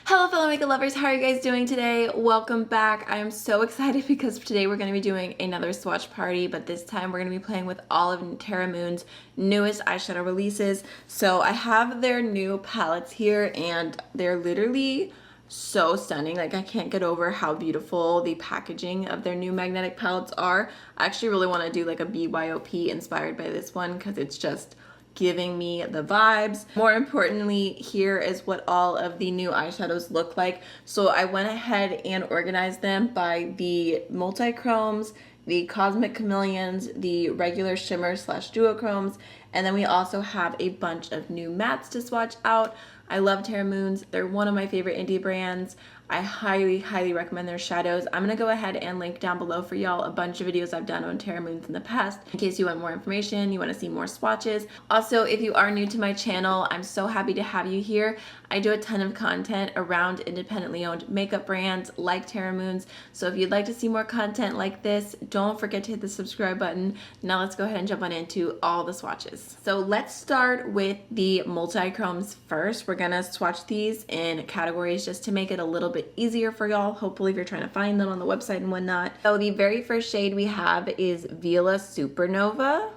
Hello fellow makeup lovers, how are you guys doing today? Welcome back. I am so excited because today we're going to be doing another swatch party, but this time we're going to be playing with all of Terra Moons' newest eyeshadow releases. So I have their new palettes here and they're literally so stunning. Like, I can't get over how beautiful the packaging of their new magnetic palettes are. I actually really want to do like a BYOP inspired by this one because it's just giving me the vibes. More importantly, here is what all of the new eyeshadows look like. So I went ahead and organized them by the Multichromes, the Cosmic Chameleons, the regular shimmer slash Duochromes, and then we also have a bunch of new mattes to swatch out. I love Terra Moons. They're one of my favorite indie brands. I highly recommend their shadows. I'm gonna go ahead and link down below for y'all a bunch of videos I've done on Terra Moons in the past in case you want more information, you want to see more swatches. Also, if you are new to my channel, I'm so happy to have you here. I do a ton of content around independently owned makeup brands like Terra Moons. So if you'd like to see more content like this, don't forget to hit the subscribe button. Now let's go ahead and jump on into all the swatches. So let's start with the Multichromes first. We're gonna swatch these in categories just to make it a little bit easier for y'all, hopefully, if you're trying to find them on the website and whatnot. So the very first shade we have is Viola Supernova.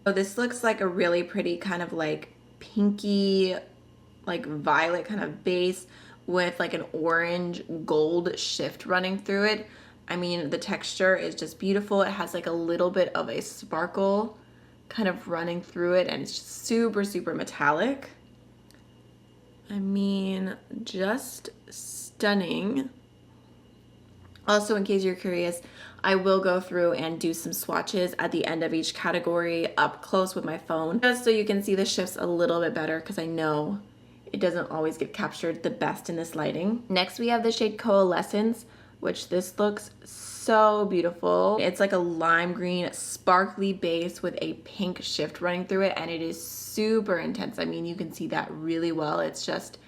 So this looks like a really pretty kind of like pinky, like violet kind of base with like an orange gold shift running through it. I mean, the texture is just beautiful. It has like a little bit of a sparkle kind of running through it, and it's just super metallic. I mean, just stunning. Also, in case you're curious, I will go through and do some swatches at the end of each category up close with my phone, just so you can see the shifts a little bit better, because I know it doesn't always get captured the best in this lighting. Next, we have the shade Coalescence, which this looks so beautiful. It's like a lime green sparkly base with a pink shift running through it, and it is super intense. I mean, you can see that really well. It's just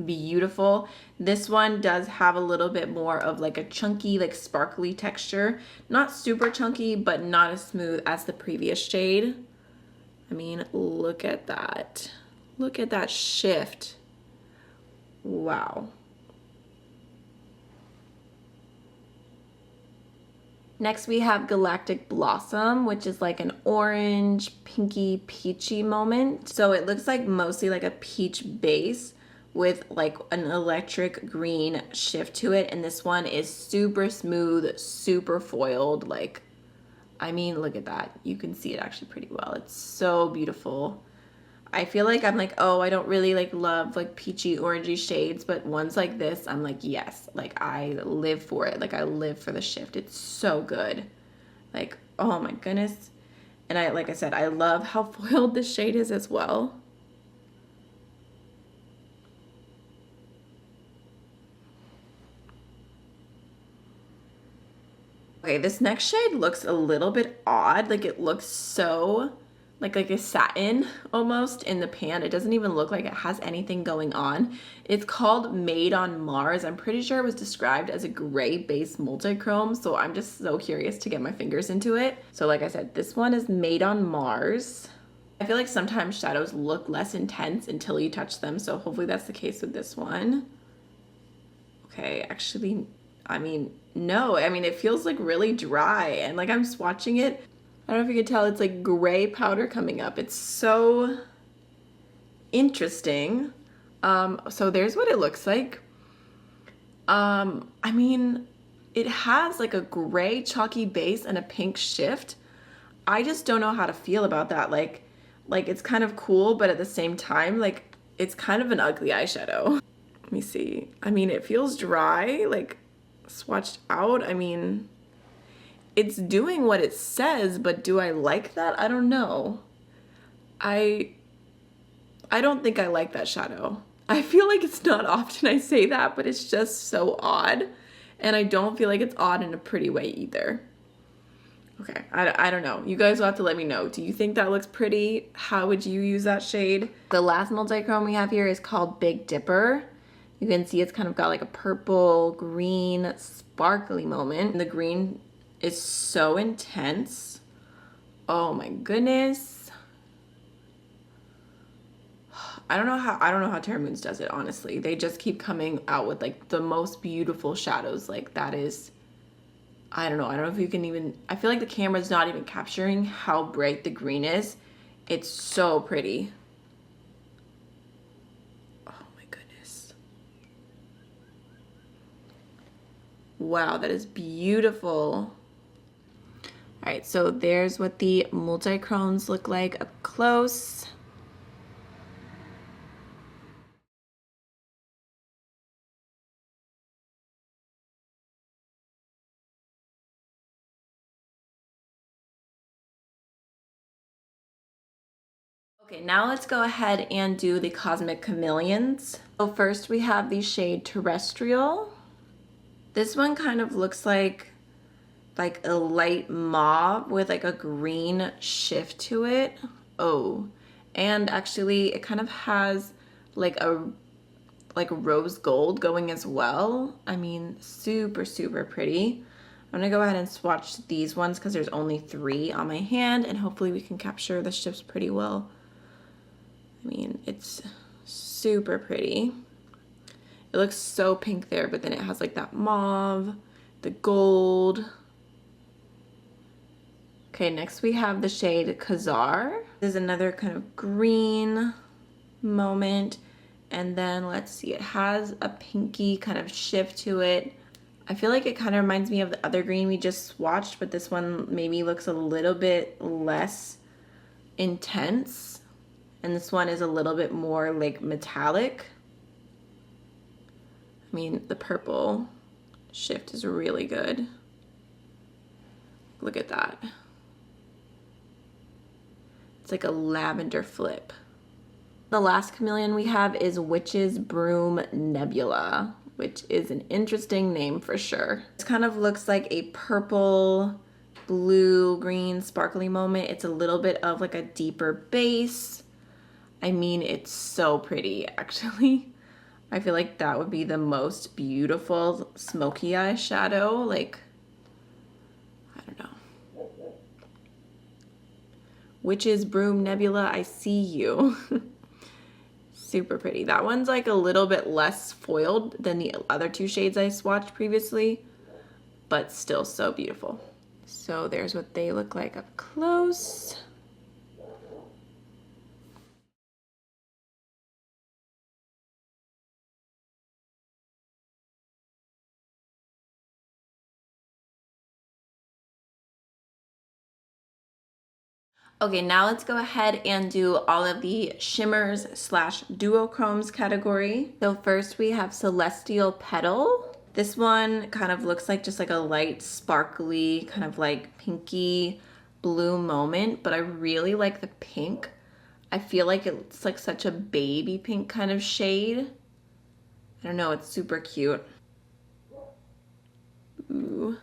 beautiful. This one does have a little bit more of like a chunky, like sparkly texture. Not super chunky, but not as smooth as the previous shade. I mean, look at that. Look at that shift. Wow. Next, we have Galactic Blossom, which is like an orange, pinky, peachy moment. So it looks like mostly like a peach base with like an electric green shift to it. And this one is super smooth, super foiled. Like, I mean, look at that. You can see it actually pretty well. It's so beautiful. I feel like I'm like, oh, I don't really like love like peachy orangey shades, but ones like this, I'm like, yes, like I live for it. Like, I live for the shift. It's so good. Like, oh my goodness. And like I said, I love how foiled this shade is as well. Okay, this next shade looks a little bit odd. Like, it looks so like a satin almost in the pan. It doesn't even look like it has anything going on. It's called Made on Mars. I'm pretty sure it was described as a gray base multichrome, so I'm just so curious to get my fingers into it. So like I said, this one is Made on Mars. I feel like sometimes shadows look less intense until you touch them, so hopefully that's the case with this one. Okay, actually, I mean, no. I mean, it feels like really dry, and like I'm swatching it, I don't know if you can tell, it's like gray powder coming up. It's so interesting. So there's what it looks like. I mean, it has like a gray chalky base and a pink shift. I just don't know how to feel about that. Like it's kind of cool, but at the same time, like it's kind of an ugly eyeshadow. Let me see. I mean, it feels dry, like swatched out. I mean, it's doing what it says, but do I like that? I don't know. I don't think I like that shadow. I feel like it's not often I say that, but it's just so odd. And I don't feel like it's odd in a pretty way either. Okay, I don't know. You guys will have to let me know. Do you think that looks pretty? How would you use that shade? The last multichrome we have here is called Big Dipper. You can see it's kind of got like a purple, green, sparkly moment. And the green is so intense. Oh my goodness. I don't know how Terra Moons does it, honestly. They just keep coming out with like the most beautiful shadows. Like that is, I don't know if you can even, I feel like the camera's not even capturing how bright the green is. It's so pretty. Oh my goodness. Wow, that is beautiful. All right, so there's what the Multichromes look like up close. Okay, now let's go ahead and do the Cosmic Chameleons. So first we have the shade Terrestrial. This one kind of looks like a light mauve with like a green shift to it. Oh, and actually it kind of has like a rose gold going as well. I mean, super, super pretty. I'm gonna go ahead and swatch these ones because there's only 3 on my hand, and hopefully we can capture the shifts pretty well. I mean, it's super pretty. It looks so pink there, but then it has like that mauve, the gold. Okay, next we have the shade Khazar. This is another kind of green moment. And then let's see, it has a pinky kind of shift to it. I feel like it kind of reminds me of the other green we just swatched, but this one maybe looks a little bit less intense. And this one is a little bit more like metallic. I mean, the purple shift is really good. Look at that. It's like a lavender flip. The last chameleon we have is Witch's Broom Nebula, which is an interesting name for sure. This kind of looks like a purple, blue, green, sparkly moment. It's a little bit of like a deeper base. I mean, it's so pretty, actually. I feel like that would be the most beautiful smoky eye shadow. Like, I don't know. Witch's Broom Nebula, I see you. Super pretty. That one's like a little bit less foiled than the other 2 shades I swatched previously, but still so beautiful. So there's what they look like up close. Okay, now let's go ahead and do all of the shimmers slash duochromes category. So first we have Celestial Petal. This one kind of looks like just like a light sparkly kind of like pinky blue moment, but I really like the pink. I feel like it's like such a baby pink kind of shade. I don't know, it's super cute. Ooh.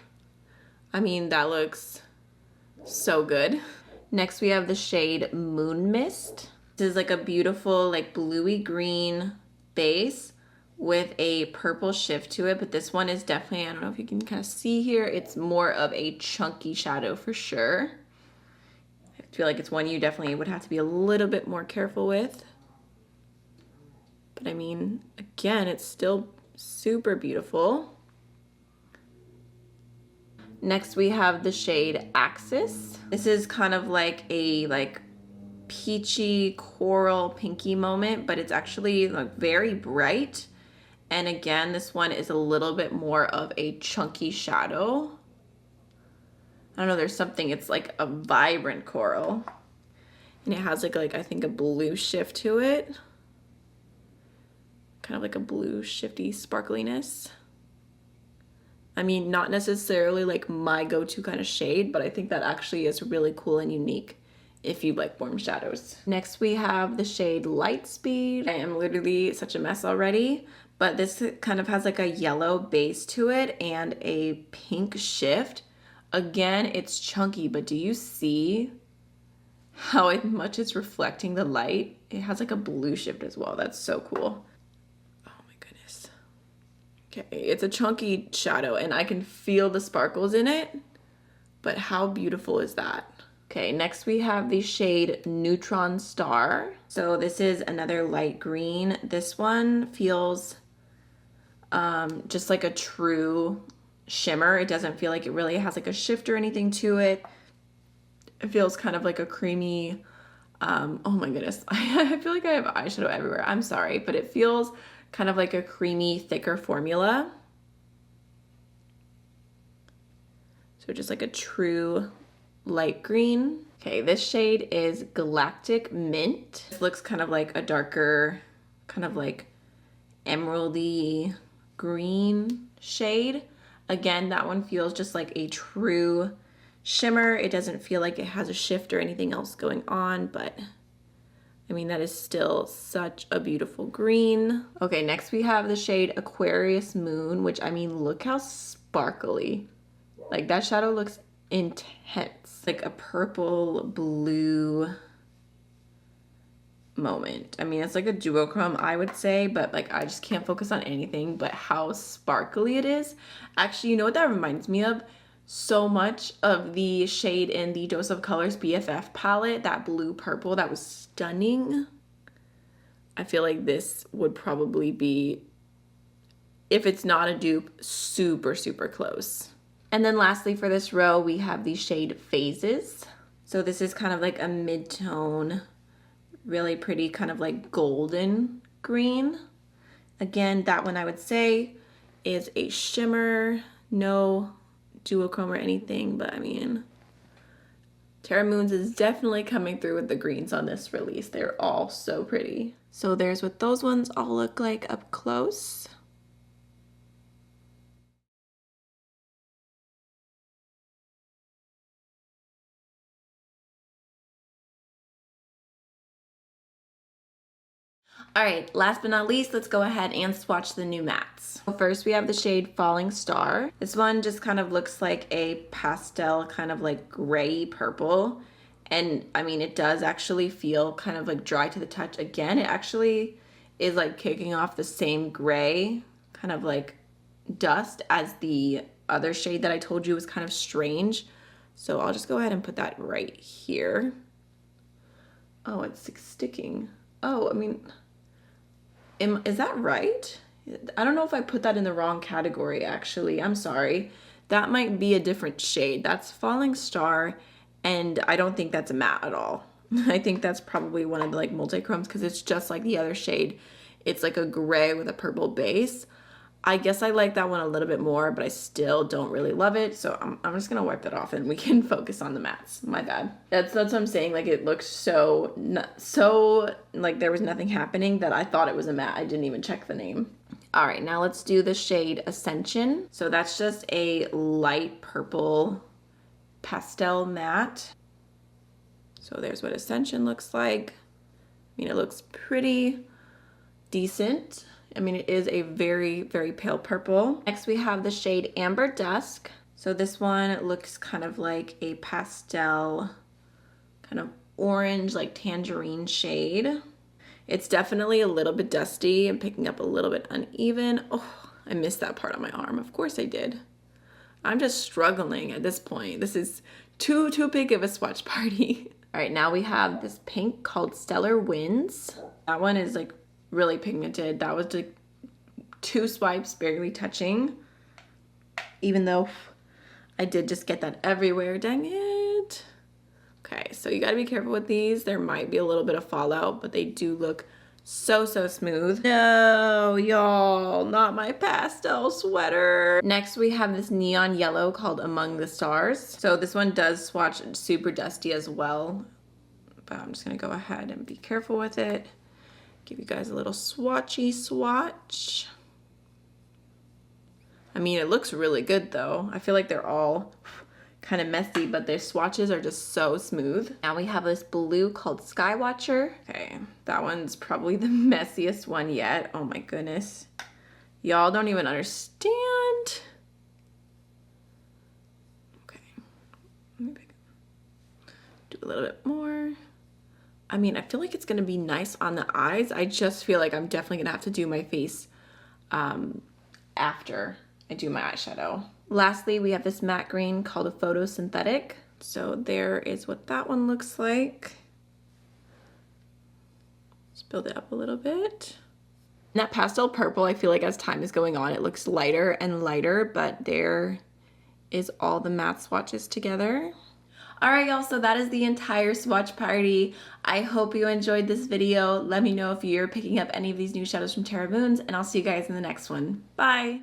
I mean, that looks so good. Next we have the shade Moon Mist. This is like a beautiful like bluey green base with a purple shift to it, but this one is definitely, I don't know if you can kind of see here, it's more of a chunky shadow for sure. I feel like it's one you definitely would have to be a little bit more careful with. But I mean, again, it's still super beautiful. Next we have the shade Axis. This is kind of like a peachy coral pinky moment, but it's actually like very bright. And again, this one is a little bit more of a chunky shadow. I don't know, there's something, it's like a vibrant coral. And it has like I think a blue shift to it. Kind of like a blue shifty sparkliness. I mean, not necessarily like my go-to kind of shade, but I think that actually is really cool and unique if you like warm shadows. Next we have the shade Lightspeed. I am literally such a mess already, but this kind of has like a yellow base to it and a pink shift. Again, it's chunky, but do you see how much it's reflecting the light? It has like a blue shift as well. That's so cool. Okay, it's a chunky shadow and I can feel the sparkles in it, but how beautiful is that? Okay, next we have the shade Neutron Star. So this is another light green. This one feels just like a true shimmer. It doesn't feel like it really has like a shift or anything to it. It feels kind of like a creamy, oh my goodness. I feel like I have eyeshadow everywhere. I'm sorry, but it feels kind of like a creamy, thicker formula. So just like a true light green. Okay, this shade is Galactic Mint. This looks kind of like a darker, kind of like emeraldy green shade. Again, that one feels just like a true shimmer. It doesn't feel like it has a shift or anything else going on, but I mean, that is still such a beautiful green. Okay, next we have the shade Aquarius Moon, which, I mean, look how sparkly. Like, that shadow looks intense. Like a purple blue moment. I mean, it's like a duochrome, I would say, but like I just can't focus on anything but how sparkly it is. Actually, you know what that reminds me of? So much of the shade in the Dose of Colors BFF palette, that blue purple, that was stunning. I feel like this would probably be, if it's not a dupe, super, super close. And then lastly for this row, we have the shade Phases. So this is kind of like a mid-tone, really pretty kind of like golden green. Again, that one I would say is a shimmer, no duochrome or anything, but I mean, Terra Moons is definitely coming through with the greens on this release. They're all so pretty. So there's what those ones all look like up close. All right, last but not least, let's go ahead and swatch the new mattes. First, we have the shade Falling Star. This one just kind of looks like a pastel, kind of like gray purple. And I mean, it does actually feel kind of like dry to the touch. Again, it actually is like kicking off the same gray, kind of like dust as the other shade that I told you was kind of strange. So I'll just go ahead and put that right here. Oh, it's sticking. Oh, I mean, is that right? I don't know if I put that in the wrong category, actually. I'm sorry. That might be a different shade. That's Falling Star, and I don't think that's a matte at all. I think that's probably one of the like multichromes because it's just like the other shade. It's like a gray with a purple base. I guess I like that one a little bit more, but I still don't really love it. So I'm just gonna wipe that off and we can focus on the mattes. My bad. That's what I'm saying. Like it looks so like there was nothing happening that I thought it was a matte. I didn't even check the name. All right, now let's do the shade Ascension. So that's just a light purple pastel matte. So there's what Ascension looks like. I mean, it looks pretty decent. I mean, it is a very, very pale purple. Next, we have the shade Amber Dusk. So this one looks kind of like a pastel, kind of orange, like tangerine shade. It's definitely a little bit dusty and picking up a little bit uneven. Oh, I missed that part on my arm. Of course I did. I'm just struggling at this point. This is too big of a swatch party. All right, now we have this pink called Stellar Winds. That one is like really pigmented. That was like 2 swipes, barely touching. Even though I did just get that everywhere, dang it. Okay, so you gotta be careful with these. There might be a little bit of fallout, but they do look so smooth. No, y'all, not my pastel sweater. Next, we have this neon yellow called Among the Stars. So this one does swatch super dusty as well, but I'm just gonna go ahead and be careful with it. Give you guys a little swatchy swatch. I mean, it looks really good though. I feel like they're all kind of messy, but their swatches are just so smooth. Now we have this blue called Skywatcher. Okay, that one's probably the messiest one yet. Oh my goodness. Y'all don't even understand. Okay, let me do a little bit more. I mean, I feel like it's gonna be nice on the eyes. I just feel like I'm definitely gonna have to do my face after I do my eyeshadow. Lastly, we have this matte green called a Photosynthetic. So there is what that one looks like. Just build it up a little bit. And that pastel purple, I feel like as time is going on, it looks lighter and lighter, but there is all the matte swatches together. Alright y'all, so that is the entire swatch party. I hope you enjoyed this video. Let me know if you're picking up any of these new shadows from Terra Moons, and I'll see you guys in the next one. Bye!